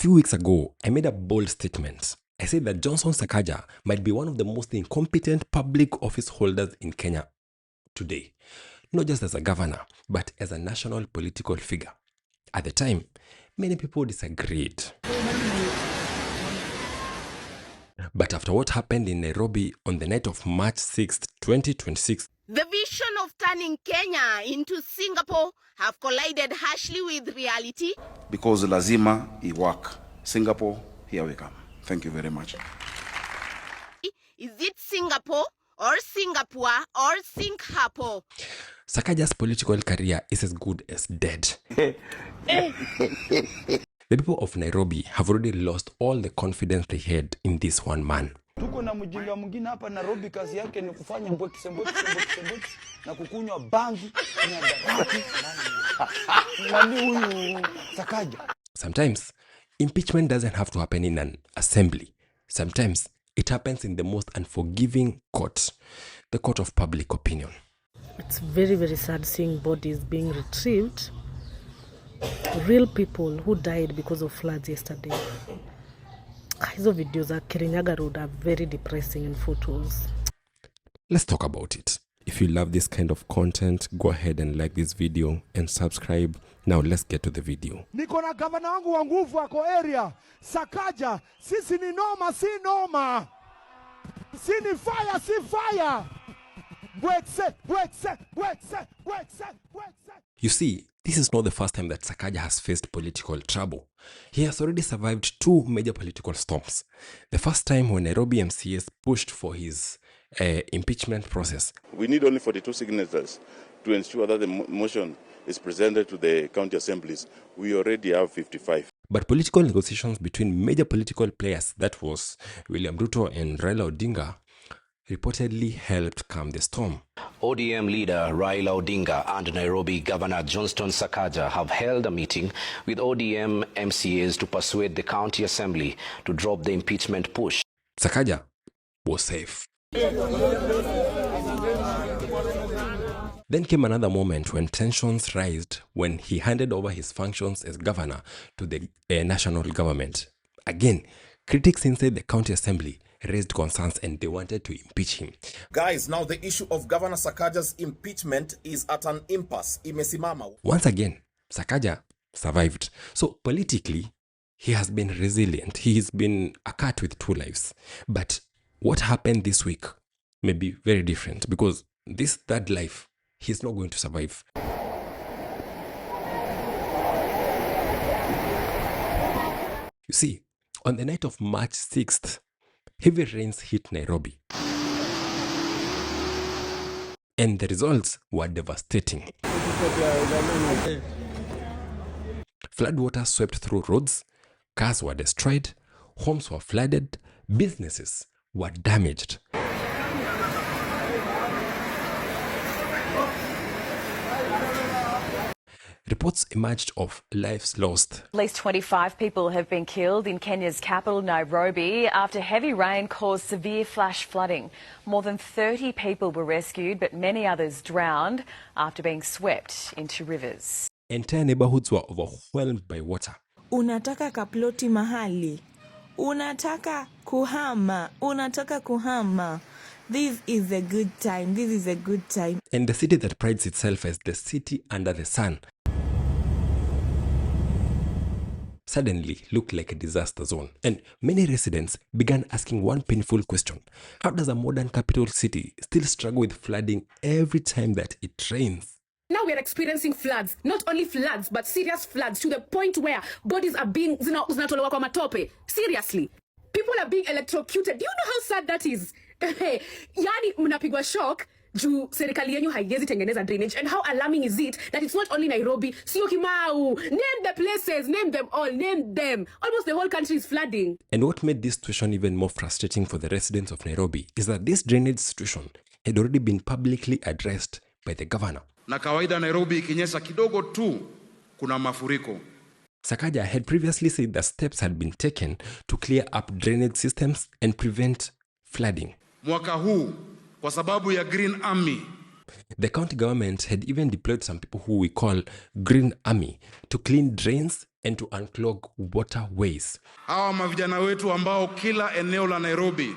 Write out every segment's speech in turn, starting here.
few weeks ago, I made a bold statement. I said that Johnson Sakaja might be one of the most incompetent public office holders in Kenya today, not just as a governor, but as a national political figure. At the time, many people disagreed. But after what happened in Nairobi on the night of March 6th, 2026, the vision of turning Kenya into Singapore have collided harshly with reality. Because lazima iwak. Singapore, here we come. Thank you very much. Is it Singapore or Singapore or Singapore? Sakaja's political career is as good as dead. The people of Nairobi have already lost all the confidence they had in this one man. Tuko na mjinga mwingine hapa Nairobi, kazi yake ni kufanya mbweki na kukunywa bangi nani huyu Sakaja. Sometimes impeachment doesn't have to happen in an assembly. Sometimes it happens in the most unforgiving court, the court of public opinion. It's very, very sad seeing bodies being retrieved. Real people who died because of floods yesterday. Hizo videos za Kirinyaga Road are very depressing in photos. Let's talk about it. If you love this kind of content, go ahead and like this video and subscribe. Now let's get to the video. Niko na gavana wangu wa nguvu wako area. Sakaja, sisi ni noma, si noma. Si ni fire, si fire. You see, this is not the first time that Sakaja has faced political trouble. He has already survived two major political storms. The first time when Nairobi MCAs pushed for his impeachment process. We need only 42 signatures to ensure that the motion is presented to the county assemblies. We already have 55. But political negotiations between major political players, that was William Ruto and Raila Odinga, reportedly helped calm the storm. ODM leader Raila Odinga and Nairobi Governor Johnston Sakaja have held a meeting with ODM MCAs to persuade the county assembly to drop the impeachment push. Sakaja was safe. Then came another moment when tensions rised when he handed over his functions as governor to the national government. Again, critics inside the county assembly raised concerns and they wanted to impeach him. Guys, now the issue of Governor Sakaja's impeachment is at an impasse. Imesimama. Once again, Sakaja survived. So politically, he has been resilient. He's been a cat with two lives. But what happened this week may be very different because this third life, he's not going to survive. You see, on the night of March 6th, heavy rains hit Nairobi. And the results were devastating. Floodwater swept through roads, cars were destroyed, homes were flooded, businesses were damaged. Reports emerged of lives lost. At least 25 people have been killed in Kenya's capital, Nairobi, after heavy rain caused severe flash flooding. More than 30 people were rescued, but many others drowned after being swept into rivers. Entire neighborhoods were overwhelmed by water. Unataka kaploti mahali. Unataka kuhama. This is a good time. This is a good time. And the city that prides itself as the city under the sun suddenly looked like a disaster zone. And many residents began asking one painful question. How does a modern capital city still struggle with flooding every time that it rains? Now we are experiencing floods, not only floods, but serious floods to the point where bodies are being zinatolewa kwa matope. Seriously. People are being electrocuted. Do you know how sad that is? Yani mnapigwa shock juu serikali yenu haiwezi tengeneza drainage. And how alarming is it that it's not only Nairobi, sio Kimau. Name the places, name them all, name them. Almost the whole country is flooding. And what made this situation even more frustrating for the residents of Nairobi is that this drainage situation had already been publicly addressed by the governor. Na kawaida Nairobi ikinyesha kidogo tu kuna mafuriko. Sakaja had previously said that steps had been taken to clear up drainage systems and prevent flooding. Mwaka huu kwa sababu ya Green Army. The county government had even deployed some people who we call Green Army to clean drains and to unclog waterways. Hawa mavijana wetu ambao kila eneo la Nairobi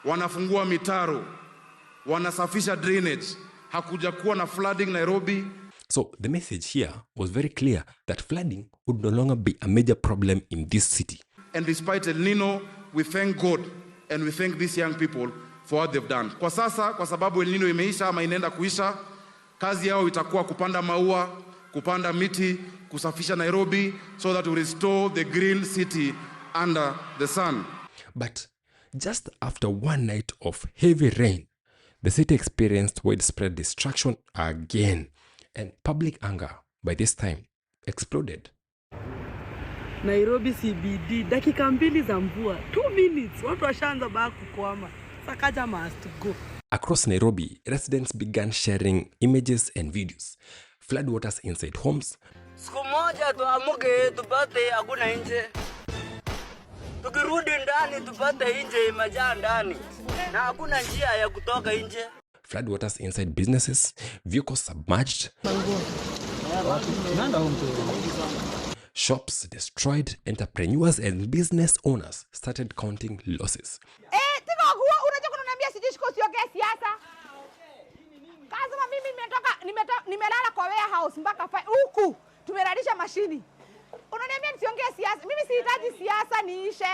wanafungua mitaro, wanasafisha drainage, hakuja kuwa na flooding Nairobi. So the message here was very clear that flooding would no longer be a major problem in this city. And despite El Nino, we thank God and we thank these young people for what they've done. Kwa sasa, kwa sababu El Nino imeisha ama inaenda kuisha, kazi yao itakuwa kupanda maua, kupanda miti, kusafisha Nairobi so that we restore the green city under the sun. But just after one night of heavy rain, the city experienced widespread destruction again, and public anger by this time exploded. Nairobi CBD, dakika mbili za mvua, 2 minutes, watu washaanza baa kukwama. Sakaja must go. Across Nairobi, residents began sharing images and videos. Floodwaters inside homes. Siku moja tuamuke tupate hakuna nje. Tukirudi ndani tupate nje imejaa ndani. Na hakuna njia ya kutoka nje. Floodwaters inside businesses, vehicles submerged. Shops destroyed, entrepreneurs and business owners started counting losses. Nimelala kwa warehouse mpaka huku tumeralisha mashini. Unaniambia nisiongee siasa? Mimi sihitaji siasa niishe.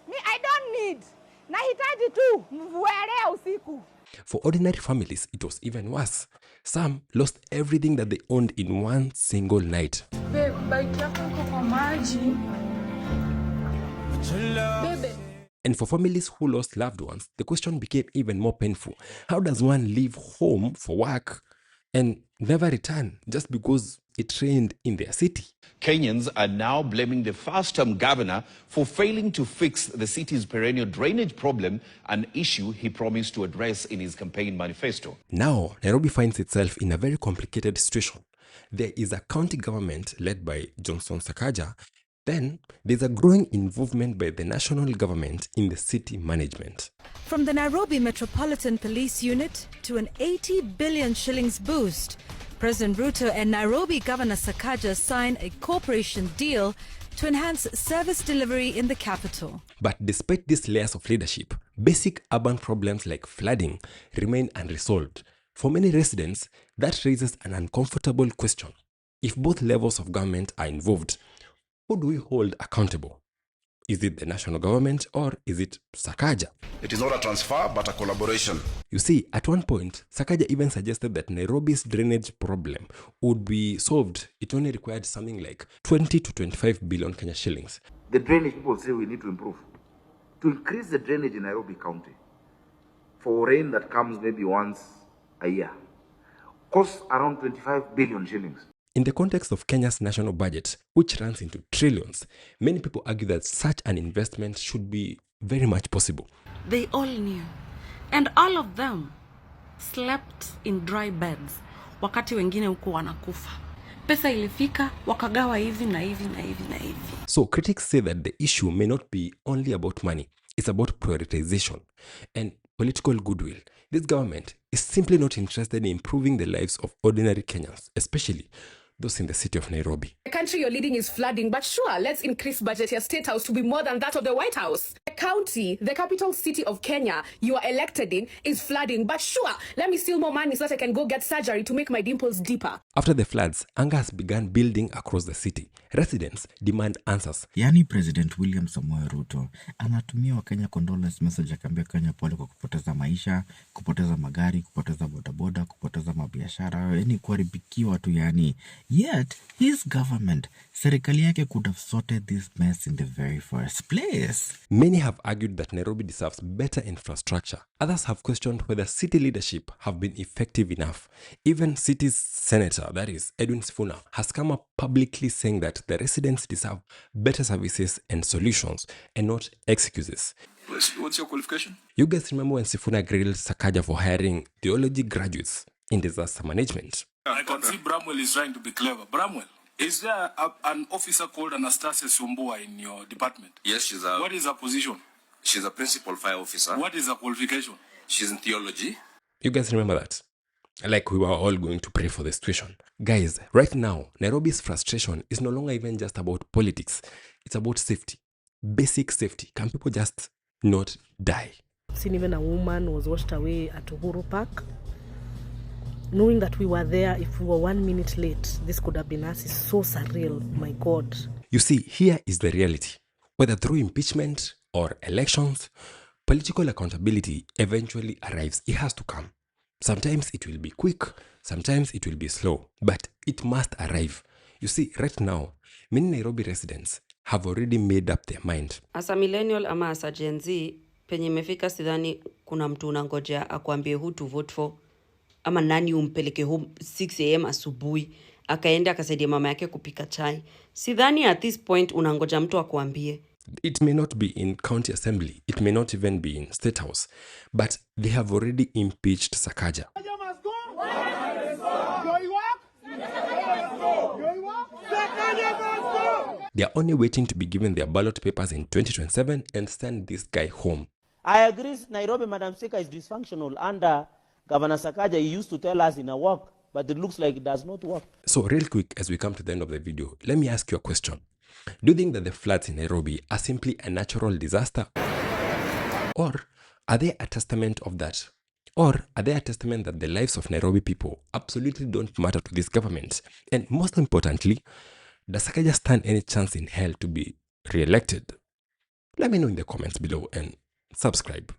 I don't need. Nahitaji tu mvua leo usiku. For ordinary families, it was even worse. Some lost everything that they owned in one single night. And for families who lost loved ones, the question became even more painful. How does one leave home for work and never return just because it rained in their city? Kenyans are now blaming the first-term governor for failing to fix the city's perennial drainage problem, an issue he promised to address in his campaign manifesto. Now, Nairobi finds itself in a very complicated situation. There is a county government led by Johnson Sakaja. Then, there's a growing involvement by the national government in the city management. From the Nairobi Metropolitan Police Unit to an 80 billion shillings boost, President Ruto and Nairobi Governor Sakaja signed a cooperation deal to enhance service delivery in the capital. But despite these layers of leadership, basic urban problems like flooding remain unresolved. For many residents, that raises an uncomfortable question. If both levels of government are involved, who do we hold accountable? Is it the national government or is it Sakaja? It is not a transfer but a collaboration. You see, at one point, Sakaja even suggested that Nairobi's drainage problem would be solved. It only required something like 20 to 25 billion Kenya shillings. The drainage people say we need to improve. To increase the drainage in Nairobi County for rain that comes maybe once a year costs around 25 billion shillings. In the context of Kenya's national budget, which runs into trillions, many people argue that such an investment should be very much possible. They all knew, and all of them slept in dry beds, wakati wengine huko wanakufa. Pesa ilifika, wakagawa hivi na hivi na hivi na hivi. So critics say that the issue may not be only about money, it's about prioritization and political goodwill. This government is simply not interested in improving the lives of ordinary Kenyans, especially those in the city of Nairobi. The country you're leading is flooding, but sure, let's increase budget your state house to be more than that of the White House. The county, the capital city of Kenya you are elected in, is flooding, but sure, let me steal more money so that I can go get surgery to make my dimples deeper. After the floods, anger has begun building across the city. Residents demand answers. Yani President William Samoei Ruto anatumia Wakenya condolence message akiambia Kenya pole kwa kupoteza maisha, kupoteza magari, kupoteza bodaboda, kupoteza mabiashara, yani kuharibikiwa tu yani. Yet, his government, serikali yake could have sorted this mess in the very first place. Many have argued that Nairobi deserves better infrastructure. Others have questioned whether city leadership have been effective enough. Even city's senator, that is Edwin Sifuna, has come up publicly saying that the residents deserve better services and solutions and not excuses. What's your qualification? You guys remember when Sifuna grilled Sakaja for hiring theology graduates in disaster management? I can see Bramwell is trying to be clever. Bramwell, is there an officer called Anastasia Sumbua in your department? Yes, she's a... What is her position? She's a principal fire officer. What is her qualification? She's in theology. You guys remember that? like we were all going to pray for the situation. Guys, right now, Nairobi's frustration is no longer even just about politics. It's about safety. Basic safety. Can people just not die? Seen even a woman was washed away at Uhuru Park. Knowing that we were there, if we were 1 minute late, this could have been us. Is so surreal, my God. You see, here is the reality. Whether through impeachment or elections, political accountability eventually arrives. It has to come. Sometimes it will be quick, sometimes it will be slow, but it must arrive. You see, right now, many Nairobi residents have already made up their mind. As a millennial ama as a Gen Z, penye imefika sidhani kuna mtu unangojea akwambie who to vote for, ama nani umpeleke home 6 AM asubuhi, akaenda akasaidia mama yake kupika chai. Sidhani at this point unangoja mtu akwambie. It may not be in county assembly, it may not even be in state house, but they have already impeached Sakaja. They are only waiting to be given their ballot papers in 2027 and send this guy home. I agree Nairobi, Madam Speaker, is dysfunctional under Governor Sakaja. He used to tell us in a walk, but it looks like it does not work. So real quick, as we come to the end of the video, let me ask you a question. Do you think that the floods in Nairobi are simply a natural disaster? Or are they a testament of that? Or are they a testament that the lives of Nairobi people absolutely don't matter to this government? And most importantly, does Sakaja stand any chance in hell to be re-elected? Let me know in the comments below and subscribe.